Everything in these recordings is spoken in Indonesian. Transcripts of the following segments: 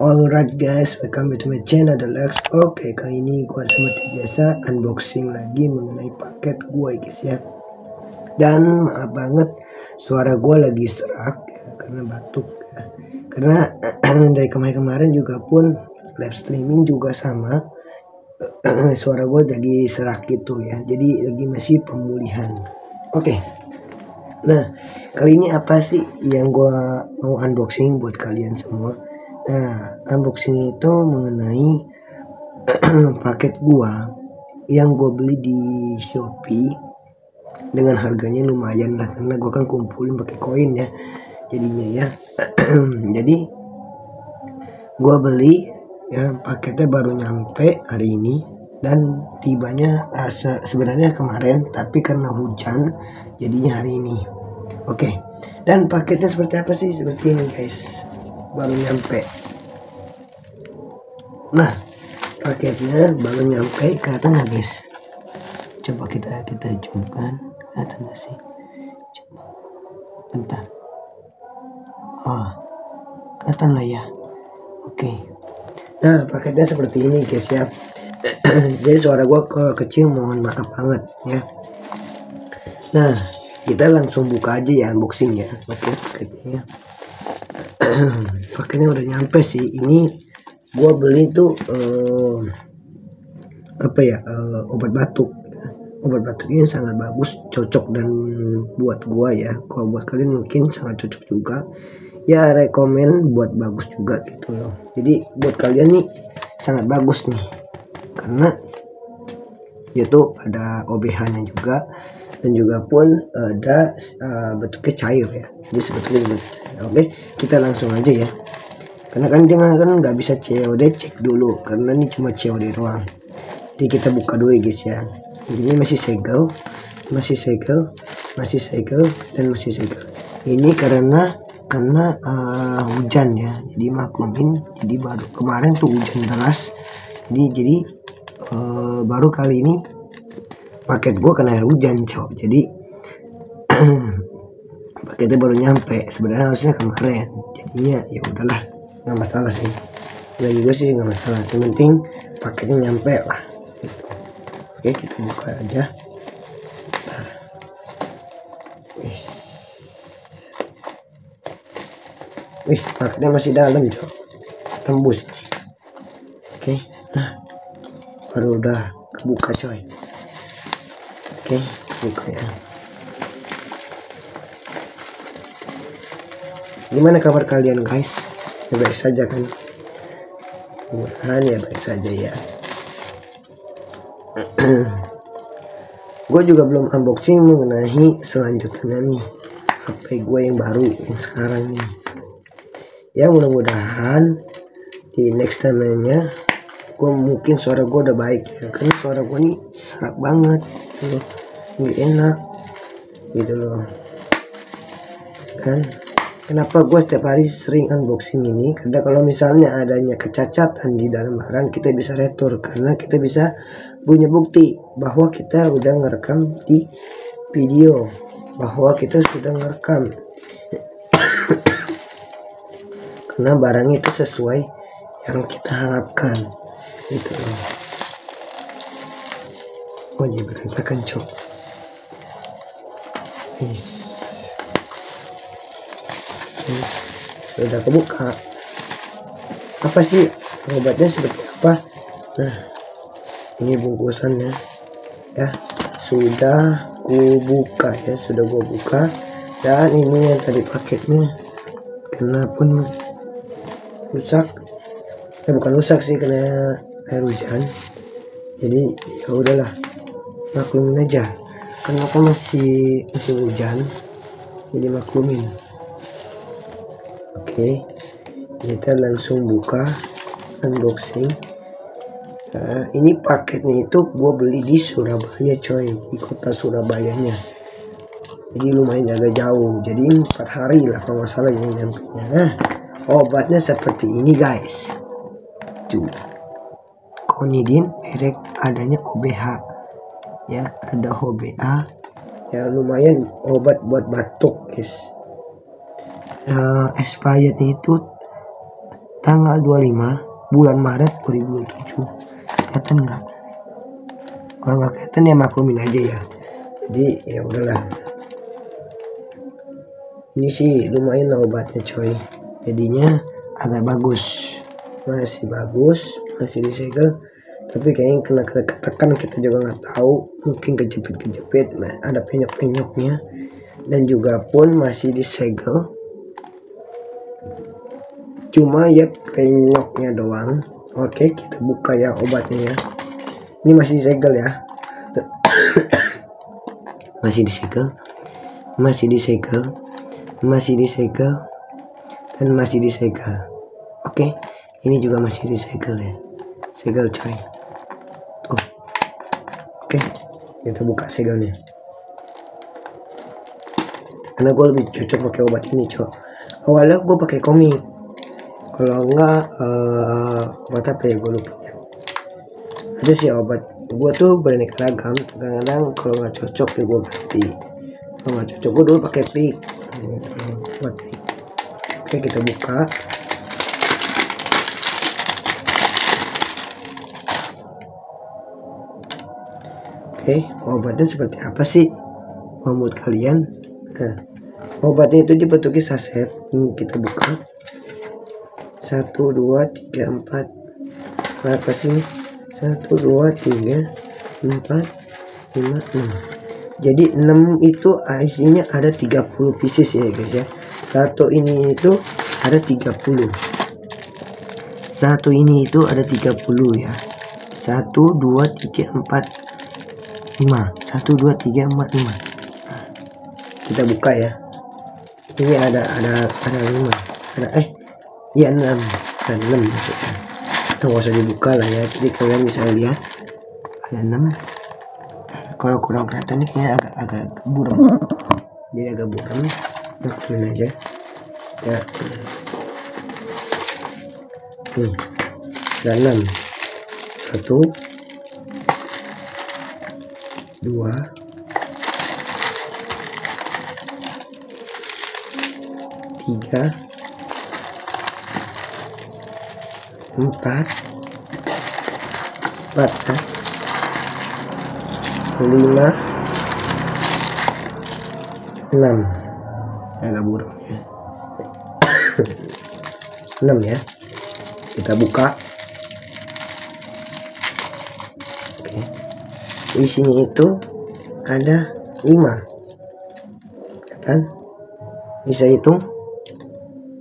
Alright guys, welcome back to my channel The Lex. Oke, kali ini gua seperti biasa unboxing lagi mengenai paket gua guys ya. Dan maaf banget suara gua lagi serak ya, karena batuk ya. Karena dari kemarin juga pun live streaming juga sama suara gua jadi serak gitu ya. Jadi lagi masih pemulihan. Oke. Nah, kali ini apa sih yang gua mau unboxing buat kalian semua? Nah, unboxing itu mengenai paket gua yang gua beli di Shopee dengan harganya lumayan lah, karena gua kan kumpulin pakai koin ya jadinya ya. Jadi gua beli ya, paketnya baru nyampe hari ini dan tibanya sebenarnya kemarin, tapi karena hujan jadinya hari ini. Oke, dan paketnya seperti apa sih? Seperti ini guys, baru nyampe. Nah, paketnya baru nyampe, kelihatan nggak guys? Coba kita zoom kan, kelihatan nggak sih? Coba, bentar. Oh, kelihatan lah ya. Oke. Nah, paketnya seperti ini guys ya. Jadi suara gua kalau kecil mohon maaf banget ya. Nah, kita langsung buka aja ya, unboxing ya. Oke, paketnya. Paketnya udah nyampe sih. Ini gua beli tuh obat batuk ya. Obat batuk ini sangat bagus, cocok dan buat gua ya. Kalau buat kalian mungkin sangat cocok juga ya, rekomen buat bagus juga gitu loh. Jadi buat kalian nih sangat bagus nih, karena dia tuh ada OBH nya juga, dan juga pun ada bentuknya cair ya. Jadi sebetulnya oke, kita langsung aja ya, karena kan dia kan nggak bisa COD, cek dulu karena ini cuma COD doang. Jadi kita buka dulu ya guys ya. Ini masih segel, dan masih segel. Ini karena hujan ya, jadi maklumin. Jadi baru kemarin tuh hujan deras, jadi baru kali ini paket gua kena air hujan cowok. Jadi paketnya baru nyampe, sebenarnya harusnya kemarin. Jadinya ya udahlah, nggak masalah sih. Ya juga sih nggak masalah, yang penting paketnya nyampe lah gitu. Oke, kita buka aja. Nah. Wih, paketnya masih dalam cok, tembus. Oke, nah baru udah kebuka coy. Oke, buka ya. Gimana kabar kalian guys? Ya, baik saja kan? Mudah-mudahan ya baik saja ya. Gue juga belum unboxing mengenai selanjutnya nih, HP gue yang baru yang sekarang nih. Ya mudah-mudahan di next time-nya gue mungkin suara gue udah baik ya, karena suara gue nih serak banget gitu loh, nggak enak gitu loh kan. Kenapa gue setiap hari sering unboxing ini? Karena kalau misalnya adanya kecacatan di dalam barang, kita bisa retur, karena kita bisa punya bukti bahwa kita udah ngerekam di video, bahwa kita sudah ngerekam karena barangnya itu sesuai yang kita harapkan gitu loh. Oh jadi berantakan cok. Sudah kebuka. Apa sih Obatnya seperti apa? Nah, ini bungkusannya ya, sudah ku buka ya, sudah gua buka. Dan ini yang tadi paketnya kena pun rusak, bukan rusak sih, kena air hujan. Jadi ya udahlah, maklumin aja, karena kan masih musim hujan, jadi maklumin. Oke, kita langsung buka unboxing. Nah, ini paketnya itu gue beli di Surabaya coy, di kota Surabayanya. Jadi lumayan agak jauh, jadi 4 hari lah kalau nggak salah ini nyampenya. Nah, obatnya seperti ini guys. Konidin, merek adanya OBH ya, ada OBA ya, lumayan obat buat batuk guys. Expired itu tanggal 25 bulan Maret 2027. Kelihatan nggak? Kalau nggak kelihatan ya maklumin aja ya. Jadi ya udahlah, ini sih lumayan lah obatnya coy, jadinya agak bagus, masih bagus, masih disegel. Tapi kayaknya kena ketekan, kita juga nggak tahu, mungkin kejepit, nah ada penyok-penyoknya, dan juga pun masih disegel, cuma ya penyoknya doang. Oke, kita buka ya obatnya ya. Ini masih disegel ya. masih disegel dan masih disegel. Oke, ini juga masih disegel ya, segel coy tuh. Oke, kita buka segelnya, karena gue lebih cocok pakai obat ini coy. Awalnya gue pakai komik, kalau enggak obat apa ya gue lupa ya. Ada sih obat gue tuh beraneka ragam, kadang-kadang kalau nggak cocok ya gue ganti. Kalau nggak cocok gue dulu pakai pik. Oke, kita buka. Oke, obatnya seperti apa sih menurut kalian? Nah, obatnya itu dibentuknya saset. Ini kita buka. 1 2 3 4. Apa sih? 1 2 3 4 5 6. Jadi 6 itu isinya ada 30 pieces ya guys ya. Satu ini itu ada 30. Satu ini itu ada 30 ya. 1 2 3 4 5. 1 2 3 4 5. Nah, kita buka ya. Ini ada 5. Ada iya 6. Ada 6 maksudnya. Itu nggak usah dibuka lah ya. Jadi kalian bisa lihat ada 6. Kalau kurang kelihatan nih kayaknya agak buram. Jadi agak buram. Lakuin aja. Ya. Nih. Ada 6. 1 2 3 4 5 6. Agak buram ya. 6 ya. Kita buka. Oke. Isinya itu ada 5 kan, bisa hitung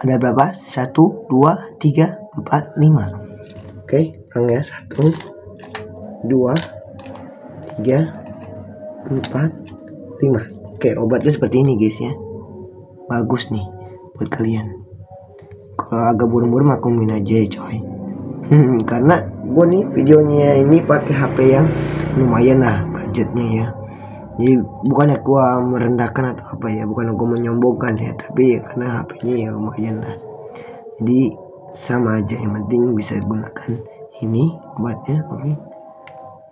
ada berapa? 1 2 3 4 5. Oke, yang ya 1 2 3 4 5. Oke, obatnya seperti ini guys ya, bagus nih buat kalian. Kalau agak buram-buram akumin aja coy. Karena gue nih videonya ini pakai HP yang lumayan lah budgetnya ya. Jadi bukannya gue merendahkan atau apa ya, bukan gue menyombongkan ya, tapi ya karena HP-nya ya lumayan lah. Jadi sama aja, yang penting bisa gunakan ini obatnya. Oke.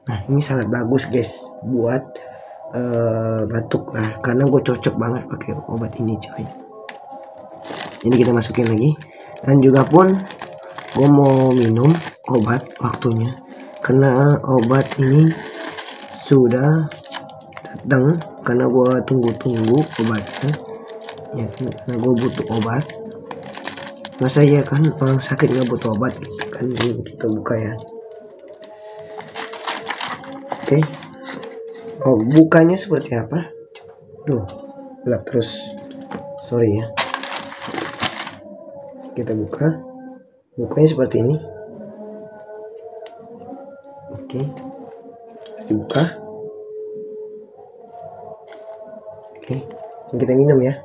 Nah, ini sangat bagus guys buat batuk lah, karena gue cocok banget pakai obat ini coy. Ini kita masukin lagi, dan juga pun gue mau minum obat waktunya, karena obat ini sudah datang, karena gue tunggu obatnya ya, karena gue butuh obat. Masa ya kan orang sakit nggak butuh obat gitu kan. kan. Ini kita buka ya. Oke. Oh, bukanya seperti apa? Duh, gelap terus. Sorry ya. Kita buka. Bukanya seperti ini. Oke. Dibuka. Oke. Kita minum ya.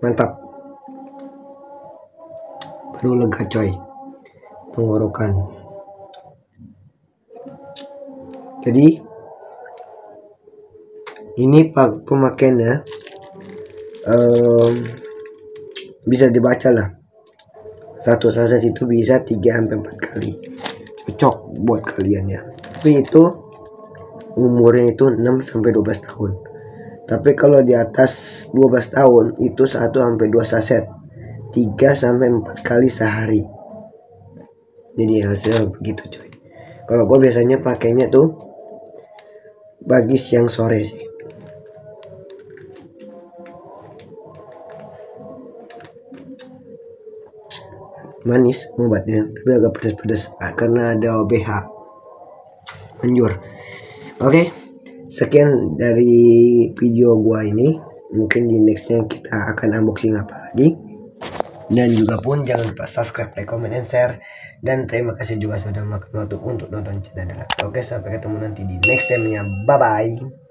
Mantap, baru lega coy tenggorokan. Jadi ini pemakaiannya bisa dibaca lah, satu saset itu bisa 3-4 kali, cocok buat kalian ya. Tapi itu umurnya itu 6-12 tahun. Tapi kalau di atas 12 tahun itu 1-2 saset 3-4 kali sehari. Jadi hasilnya begitu coy. Kalau gue biasanya pakainya tuh pagi siang sore sih. Manis obatnya, tapi agak pedas-pedas karena ada OBH. Anjur. Oke, sekian dari video gua ini. Mungkin di nextnya kita akan unboxing apa lagi. Dan juga pun jangan lupa subscribe, like, comment, and share. Dan terima kasih juga sudah memakan waktu untuk nonton channel Deluxe. Oke, sampai ketemu nanti di next time-nya. Bye bye.